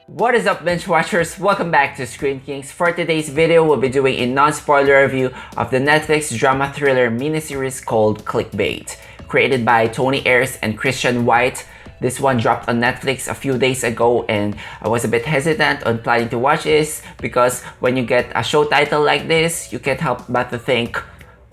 What is up, binge watchers? Welcome back to Screen Kings. For today's video, we'll be doing a non-spoiler review of the Netflix drama thriller miniseries called Clickbait. Created by Tony Ayres and Christian White. This one dropped on Netflix a few days ago and I was a bit hesitant on planning to watch this because when you get a show title like this, you can't help but to think,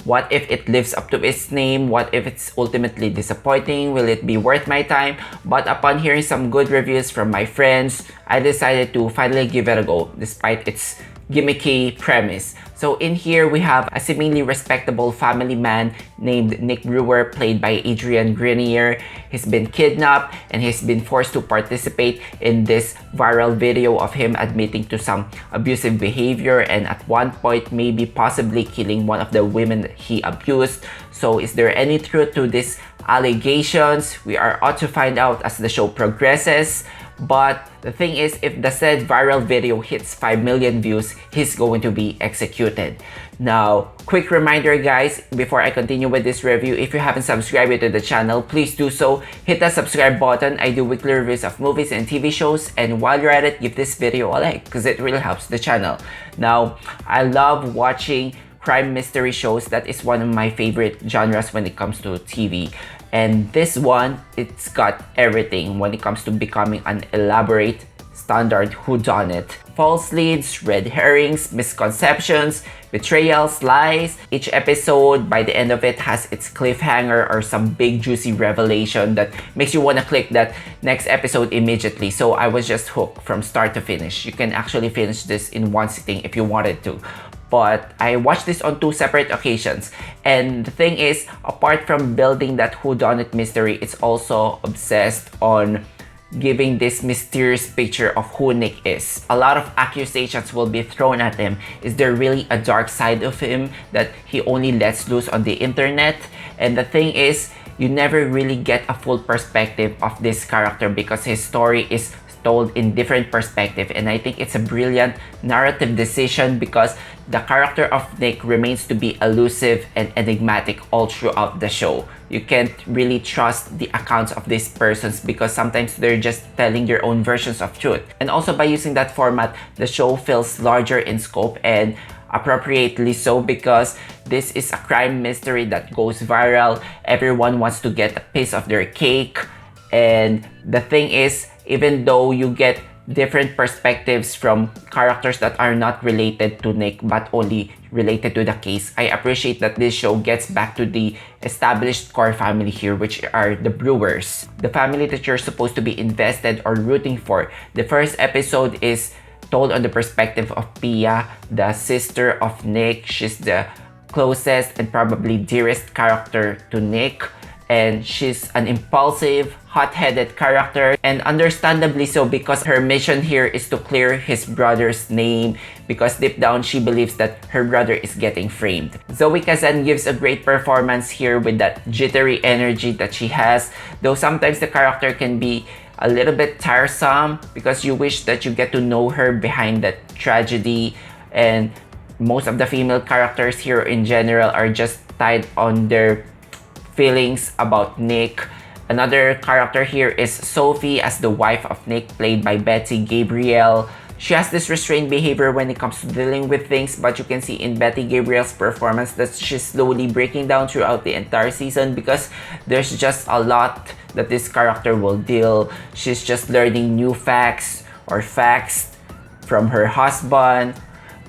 what if it lives up to its name? What if it's ultimately disappointing? Will it be worth my time? But upon hearing some good reviews from my friends, I decided to finally give it a go despite its gimmicky premise. So in here we have a seemingly respectable family man named Nick Brewer, played by Adrian Grenier. He's been kidnapped and he's been forced to participate in this viral video of him admitting to some abusive behavior and at one point maybe possibly killing one of the women that he abused. So is there any truth to these allegations? We are out to find out as the show progresses. But the thing is, if the said viral video hits 5 million views, he's going to be executed. Now, quick reminder guys, before I continue with this review, if you haven't subscribed to the channel, please do so. Hit the subscribe button. I do weekly reviews of movies and TV shows, and while you're at it, give this video a like because it really helps the channel. Now, I love watching crime mystery shows. That is one of my favorite genres when it comes to TV. And this one, it's got everything when it comes to becoming an elaborate standard whodunit. False leads, red herrings, misconceptions, betrayals, lies. Each episode, by the end of it, has its cliffhanger or some big juicy revelation that makes you want to click that next episode immediately. So I was just hooked from start to finish. You can actually finish this in one sitting if you wanted to. But I watched this on 2 separate occasions. And the thing is, apart from building that whodunit mystery, it's also obsessed on giving this mysterious picture of who Nick is. A lot of accusations will be thrown at him. Is there really a dark side of him that he only lets loose on the internet? And the thing is, you never really get a full perspective of this character because his story is told in different perspective, and I think it's a brilliant narrative decision because the character of Nick remains to be elusive and enigmatic all throughout the show. You can't really trust the accounts of these persons because sometimes they're just telling their own versions of truth. And also by using that format, the show feels larger in scope, and appropriately so because this is a crime mystery that goes viral. Everyone wants to get a piece of their cake, and the thing is, even though you get different perspectives from characters that are not related to Nick but only related to the case, I appreciate that this show gets back to the established core family here, which are the Brewers. The family that you're supposed to be invested or rooting for. The first episode is told on the perspective of Pia, the sister of Nick. She's the closest and probably dearest character to Nick. And she's an impulsive, hot-headed character, and understandably so because her mission here is to clear his brother's name because deep down she believes that her brother is getting framed. Zoe Kazan gives a great performance here with that jittery energy that she has, though sometimes the character can be a little bit tiresome because you wish that you get to know her behind that tragedy, and most of the female characters here in general are just tied on their feelings about Nick. Another character here is Sophie as the wife of Nick, played by Betty Gabriel. She has this restrained behavior when it comes to dealing with things, but you can see in Betty Gabriel's performance that she's slowly breaking down throughout the entire season because there's just a lot that this character will deal. She's just learning new facts from her husband,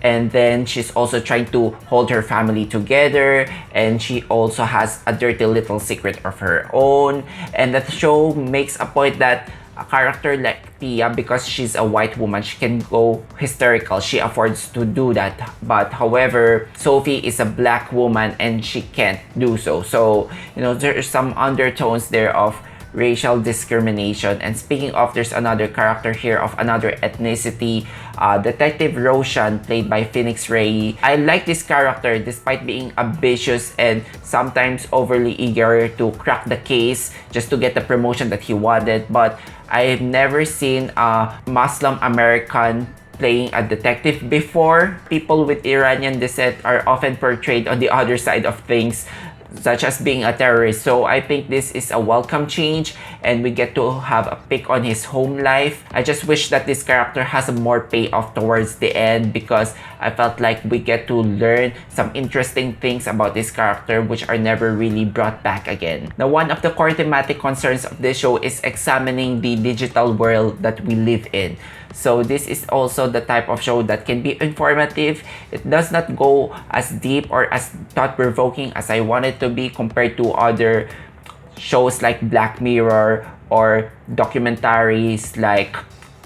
and then she's also trying to hold her family together, and she also has a dirty little secret of her own. And the show makes a point that a character like Pia, because she's a white woman, she can go hysterical. She affords to do that. But however, Sophie is a black woman and she can't do so. So, you know, there's some undertones there of racial discrimination. And speaking of, there's another character here of another ethnicity, Detective Roshan, played by Phoenix Raei. I like this character despite being ambitious and sometimes overly eager to crack the case just to get the promotion that he wanted. But I've never seen a Muslim American playing a detective before. People with Iranian descent are often portrayed on the other side of things, such as being a terrorist. So I think this is a welcome change, and we get to have a pick on his home life. I just wish that this character has a more payoff towards the end, because I felt like we get to learn some interesting things about this character which are never really brought back again. Now, one of the core thematic concerns of this show is examining the digital world that we live in. So this is also the type of show that can be informative. It does not go as deep or as thought-provoking as I want it to be compared to other shows like Black Mirror or documentaries like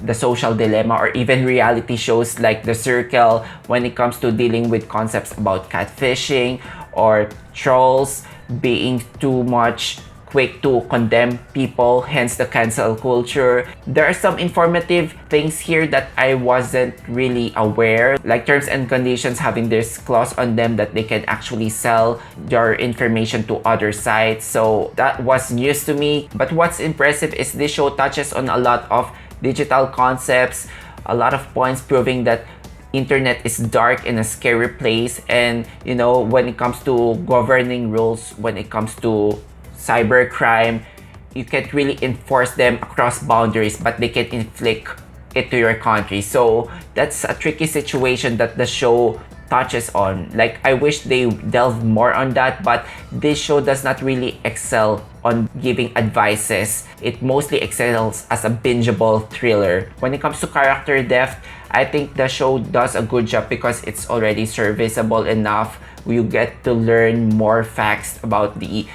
The Social Dilemma, or even reality shows like The Circle when it comes to dealing with concepts about catfishing or trolls being too much quick to condemn people, hence the cancel culture. There are some informative things here that I wasn't really aware, like terms and conditions having this clause on them that they can actually sell your information to other sites. So that was news to me. But what's impressive is this show touches on a lot of digital concepts, a lot of points proving that internet is dark and a scary place. And you know, when it comes to governing rules, when it comes to cybercrime, you can't really enforce them across boundaries, but they can inflict it to your country. So that's a tricky situation that the show touches on. Like, I wish they delve more on that, but this show does not really excel on giving advices. It mostly excels as a bingeable thriller. When it comes to character depth, I think the show does a good job because it's already serviceable enough. You get to learn more facts about the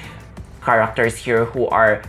characters here who are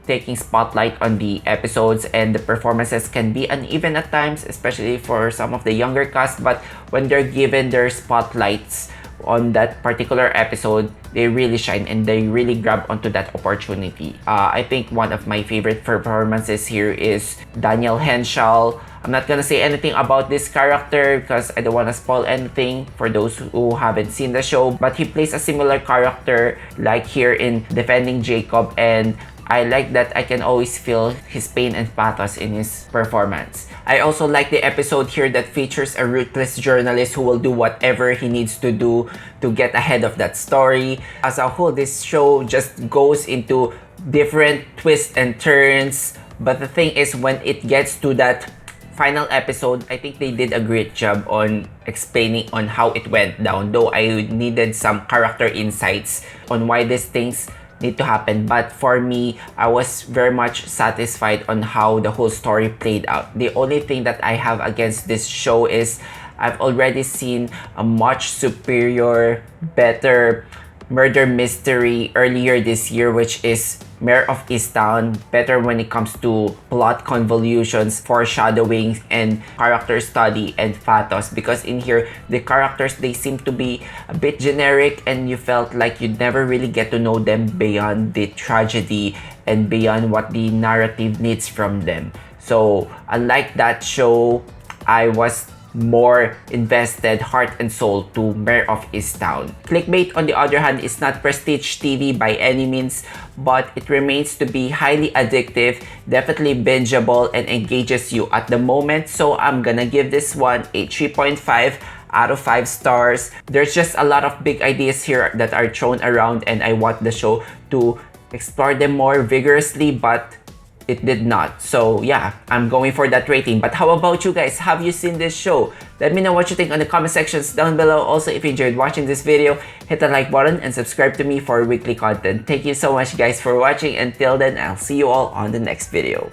taking spotlight on the episodes, and the performances can be uneven at times, especially for some of the younger cast, but when they're given their spotlights on that particular episode, they really shine and they really grab onto that opportunity. I think one of my favorite performances here is Daniel Henshall. I'm not gonna say anything about this character because I don't want to spoil anything for those who haven't seen the show, but he plays a similar character like here in Defending Jacob, and I like that I can always feel his pain and pathos in his performance. I also like the episode here that features a ruthless journalist who will do whatever he needs to do to get ahead of that story. As a whole, this show just goes into different twists and turns, but the thing is, when it gets to that final episode, I think they did a great job on explaining on how it went down, though I needed some character insights on why these things need to happen. But for me, I was very much satisfied on how the whole story played out. The only thing that I have against this show is I've already seen a much superior, better murder mystery earlier this year, which is Mayor of Easttown. Better when it comes to plot convolutions, foreshadowing, and character study and pathos, because in here the characters, they seem to be a bit generic and you felt like you'd never really get to know them beyond the tragedy and beyond what the narrative needs from them. So unlike that show, I was more invested heart and soul to Mayor of Easttown. Clickbait, on the other hand, is not prestige TV by any means, but it remains to be highly addictive, definitely bingeable, and engages you at the moment. So I'm gonna give this one a 3.5 out of 5 stars. There's just a lot of big ideas here that are thrown around, and I want the show to explore them more vigorously, but it did not. So yeah, I'm going for that rating. But how about you guys? Have you seen this show? Let me know what you think on the comment sections down below. Also, if you enjoyed watching this video, hit the like button and subscribe to me for weekly content. Thank you so much guys for watching. Until then, I'll see you all on the next video.